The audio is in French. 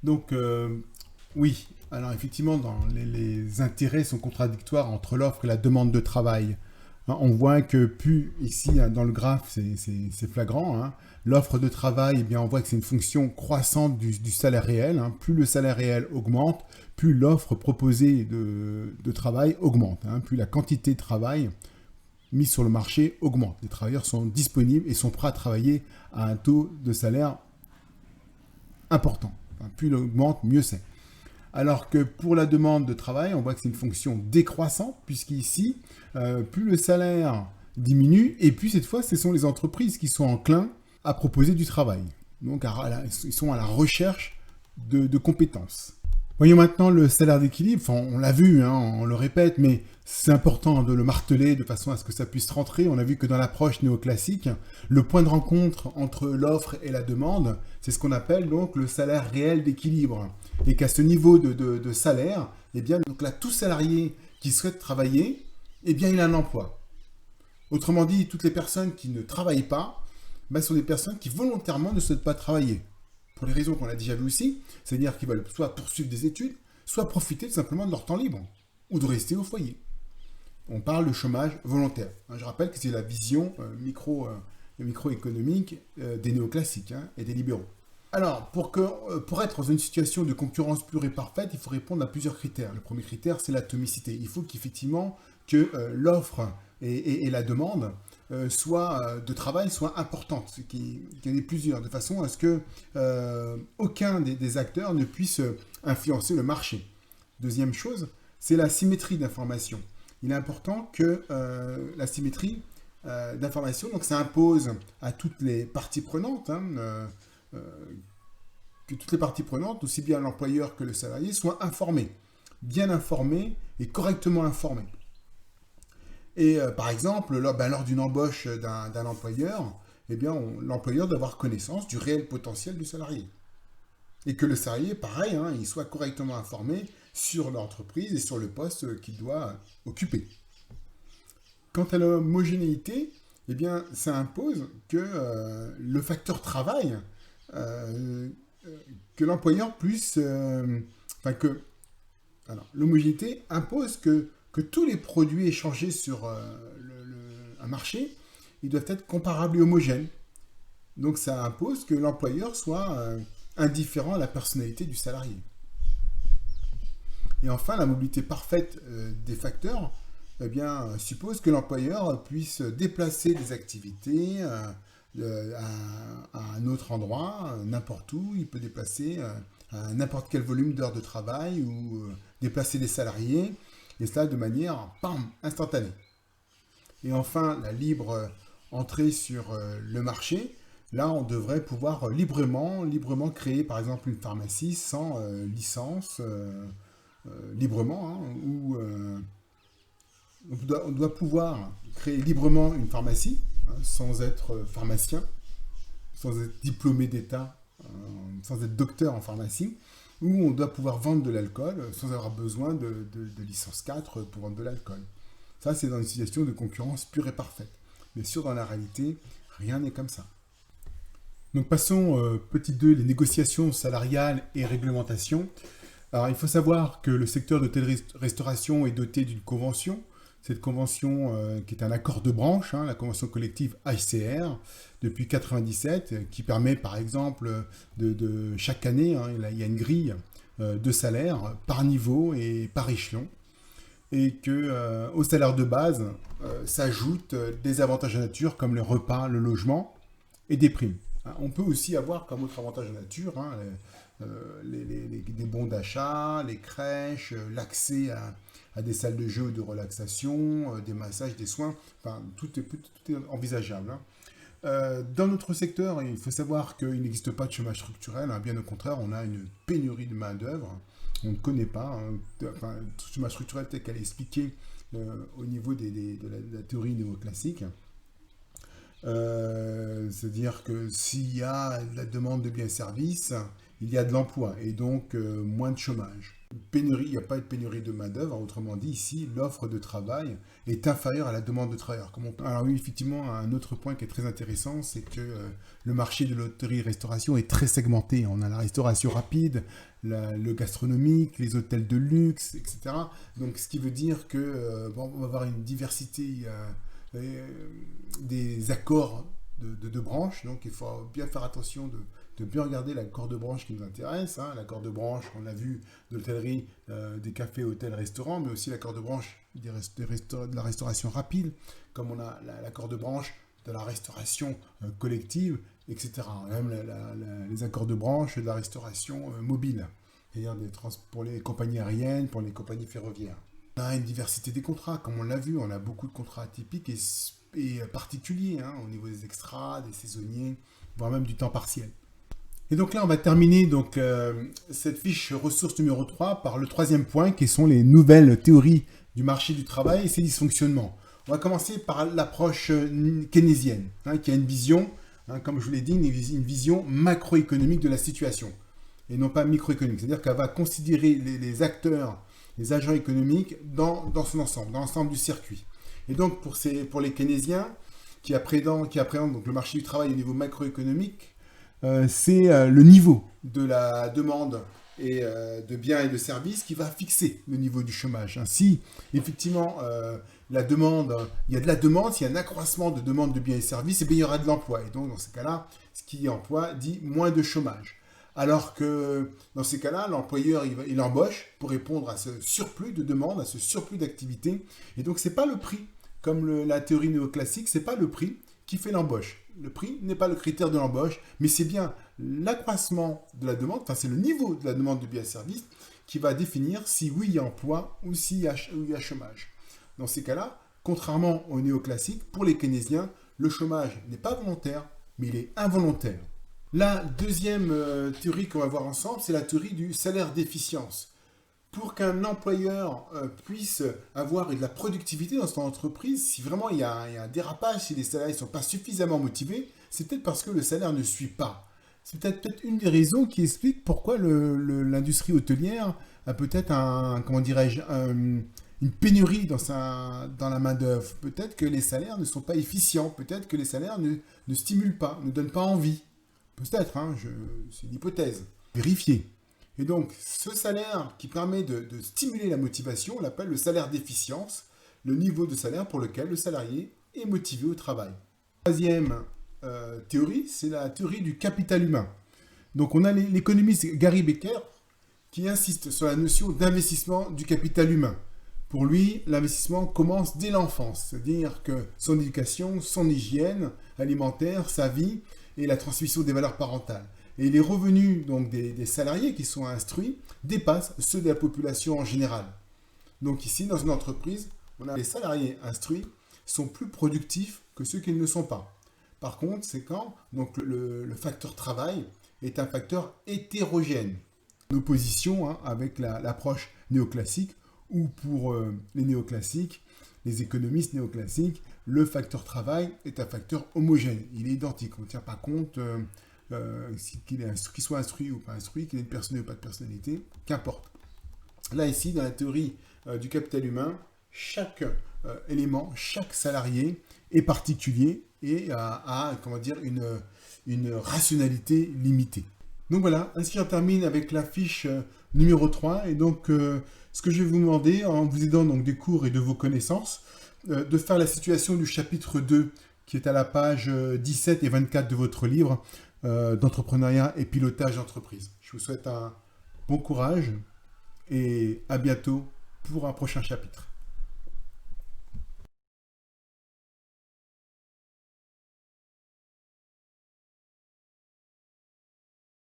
Donc, oui, alors effectivement, les intérêts sont contradictoires entre l'offre et la demande de travail. Hein, on voit que plus, ici, hein, dans le graphe, c'est flagrant, hein, l'offre de travail, eh bien, on voit que c'est une fonction croissante du salaire réel. Hein. Plus le salaire réel augmente, plus l'offre proposée de travail augmente. Hein. Plus la quantité de travail mise sur le marché augmente. Les travailleurs sont disponibles et sont prêts à travailler à un taux de salaire important. Enfin, plus il augmente, mieux c'est. Alors que pour la demande de travail, on voit que c'est une fonction décroissante, puisqu'ici, plus le salaire diminue, et puis cette fois, ce sont les entreprises qui sont enclins à proposer du travail. Donc, ils sont à la recherche de compétences. Voyons maintenant le salaire d'équilibre. Enfin, on l'a vu, hein, on le répète, mais c'est important de le marteler de façon à ce que ça puisse rentrer. On a vu que dans l'approche néoclassique, le point de rencontre entre l'offre et la demande, c'est ce qu'on appelle donc le salaire réel d'équilibre. Et qu'à ce niveau de salaire, eh bien, donc là, tout salarié qui souhaite travailler, eh bien, il a un emploi. Autrement dit, toutes les personnes qui ne travaillent pas, ben, sont des personnes qui volontairement ne souhaitent pas travailler. Pour les raisons qu'on a déjà vues aussi, c'est-à-dire qu'ils veulent soit poursuivre des études, soit profiter tout simplement de leur temps libre, ou de rester au foyer. On parle de chômage volontaire. Je rappelle que c'est la vision microéconomique des néoclassiques, hein, et des libéraux. Alors, pour être dans une situation de concurrence pure et parfaite, il faut répondre à plusieurs critères. Le premier critère, c'est l'atomicité. Il faut qu'effectivement que l'offre et la demande de travail soient importantes, qu'il y en ait plusieurs, de façon à ce que aucun des acteurs ne puisse influencer le marché. Deuxième chose, c'est la symétrie d'information. Il est important que la symétrie d'information, donc ça impose à toutes les parties prenantes, hein, que toutes les parties prenantes, aussi bien l'employeur que le salarié, soient informés, bien informés et correctement informés. Et par exemple, lors d'une embauche d'un employeur, eh bien, l'employeur doit avoir connaissance du réel potentiel du salarié. Et que le salarié, pareil, hein, il soit correctement informé sur l'entreprise et sur le poste qu'il doit occuper. Quant à l'homogénéité, eh bien, ça impose que le facteur travail, que l'employeur puisse... l'homogénéité impose que tous les produits échangés sur un marché, ils doivent être comparables et homogènes. Donc ça impose que l'employeur soit indifférent à la personnalité du salarié. Et enfin, la mobilité parfaite des facteurs eh bien, suppose que l'employeur puisse déplacer des activités à un autre endroit, n'importe où. Il peut déplacer à n'importe quel volume d'heures de travail ou déplacer des salariés, et cela de manière instantanée. Et enfin, la libre entrée sur le marché. Là, on devrait pouvoir librement créer, par exemple, une pharmacie sans licence, librement, hein, ou on doit pouvoir créer librement une pharmacie, hein, sans être pharmacien, sans être diplômé d'État, sans être docteur en pharmacie, ou on doit pouvoir vendre de l'alcool sans avoir besoin de licence 4 pour vendre de l'alcool. Ça, c'est dans une situation de concurrence pure et parfaite. Bien sûr, dans la réalité, rien n'est comme ça. Donc passons, petit 2, les négociations salariales et réglementation. Alors, il faut savoir que le secteur de l'hôtellerie-restauration est doté d'une convention. Cette convention qui est un accord de branche, hein, la convention collective HCR, depuis 1997, qui permet par exemple chaque année, hein, il y a une grille de salaire par niveau et par échelon. Et qu'au salaire de base s'ajoutent des avantages en nature comme les repas, le logement et des primes. On peut aussi avoir comme autre avantage en nature, hein, des bons d'achat, les crèches, l'accès à des salles de jeu ou de relaxation, des massages, des soins, enfin, tout est envisageable. Hein. Dans notre secteur, il faut savoir qu'il n'existe pas de chômage structurel, hein, bien au contraire, on a une pénurie de main-d'œuvre, on ne connaît pas, hein, le chômage structurel tel qu'elle est expliquée au niveau de la théorie néoclassique. C'est-à-dire que s'il y a de la demande de biens et services, il y a de l'emploi et donc moins de chômage. Pénurie, il n'y a pas de pénurie de main-d'œuvre, autrement dit, ici, l'offre de travail est inférieure à la demande de travailleurs. Alors oui, effectivement, un autre point qui est très intéressant, c'est que le marché de l'hôtellerie-restauration est très segmenté. On a la restauration rapide, le gastronomique, les hôtels de luxe, etc. Donc, ce qui veut dire que bon, on va avoir une diversité des accords de branches. Donc, il faut bien faire attention de bien regarder l'accord de branche qui nous intéresse. Hein. L'accord de branche, on l'a vu, de l'hôtellerie, des cafés, hôtels, restaurants, mais aussi l'accord de branche de la restauration rapide, comme on a l'accord de branche de la restauration collective, etc. Même les accords de branche de la restauration mobile, c'est-à-dire pour les compagnies aériennes, pour les compagnies ferroviaires. On a une diversité des contrats, comme on l'a vu, on a beaucoup de contrats atypiques et particuliers, hein, au niveau des extras, des saisonniers, voire même du temps partiel. Et donc là, on va terminer donc, cette fiche ressource numéro 3 par le troisième point, qui sont les nouvelles théories du marché du travail et ses dysfonctionnements. On va commencer par l'approche keynésienne, hein, qui a une vision, hein, comme je vous l'ai dit, une vision macroéconomique de la situation, et non pas microéconomique. C'est-à-dire qu'elle va considérer les acteurs, les agents économiques dans son ensemble, dans l'ensemble du circuit. Et donc, pour les keynésiens, qui appréhendent donc, le marché du travail au niveau macroéconomique, c'est le niveau de la demande et de biens et de services qui va fixer le niveau du chômage. Ainsi, effectivement, la demande, il y a de la demande, s'il y a un accroissement de demande de biens et services, et bien, il y aura de l'emploi. Et donc, dans ces cas-là, ce qui est emploi dit moins de chômage. Alors que, dans ces cas-là, l'employeur, il embauche pour répondre à ce surplus de demande, à ce surplus d'activité. Et donc, ce n'est pas le prix, comme la théorie néoclassique, ce n'est pas le prix qui fait l'embauche. Le prix n'est pas le critère de l'embauche, mais c'est bien l'accroissement de la demande, enfin c'est le niveau de la demande de biens et services qui va définir si oui il y a emploi ou s'il y a chômage. Dans ces cas-là, contrairement au néoclassique, pour les keynésiens, le chômage n'est pas volontaire, mais il est involontaire. La deuxième théorie qu'on va voir ensemble, c'est la théorie du salaire d'efficience. Pour qu'un employeur puisse avoir de la productivité dans son entreprise, si vraiment il y a un dérapage, si les salariés ne sont pas suffisamment motivés, c'est peut-être parce que le salaire ne suit pas. C'est peut-être une des raisons qui explique pourquoi l'industrie hôtelière a peut-être une pénurie dans la main-d'œuvre. Peut-être que les salaires ne sont pas efficients, peut-être que les salaires ne stimulent pas, ne donnent pas envie. Peut-être, hein, c'est une hypothèse. Vérifiez. Et donc, ce salaire qui permet de stimuler la motivation, on l'appelle le salaire d'efficience, le niveau de salaire pour lequel le salarié est motivé au travail. Troisième théorie, c'est la théorie du capital humain. Donc, on a l'économiste Gary Becker qui insiste sur la notion d'investissement du capital humain. Pour lui, l'investissement commence dès l'enfance, c'est-à-dire que son éducation, son hygiène alimentaire, sa vie et la transmission des valeurs parentales. Et les revenus donc, des salariés qui sont instruits dépassent ceux de la population en général. Donc ici, dans une entreprise, on a les salariés instruits sont plus productifs que ceux qui ne le sont pas. Par contre, c'est quand donc, le facteur travail est un facteur hétérogène. En opposition avec l'approche néoclassique, où pour les néoclassiques, les économistes néoclassiques, le facteur travail est un facteur homogène. Il est identique. On ne tient pas compte qu'il soit instruit ou pas instruit, qu'il ait une personnalité ou pas de personnalité, qu'importe. Là, ici, dans la théorie du capital humain, chaque élément, chaque salarié est particulier et a une rationalité limitée. Donc voilà, ainsi on termine avec la fiche numéro 3. Et donc, ce que je vais vous demander, en vous aidant donc des cours et de vos connaissances, de faire la situation du chapitre 2, qui est à la page 17 et 24 de votre livre d'entrepreneuriat et pilotage d'entreprise. Je vous souhaite un bon courage et à bientôt pour un prochain chapitre.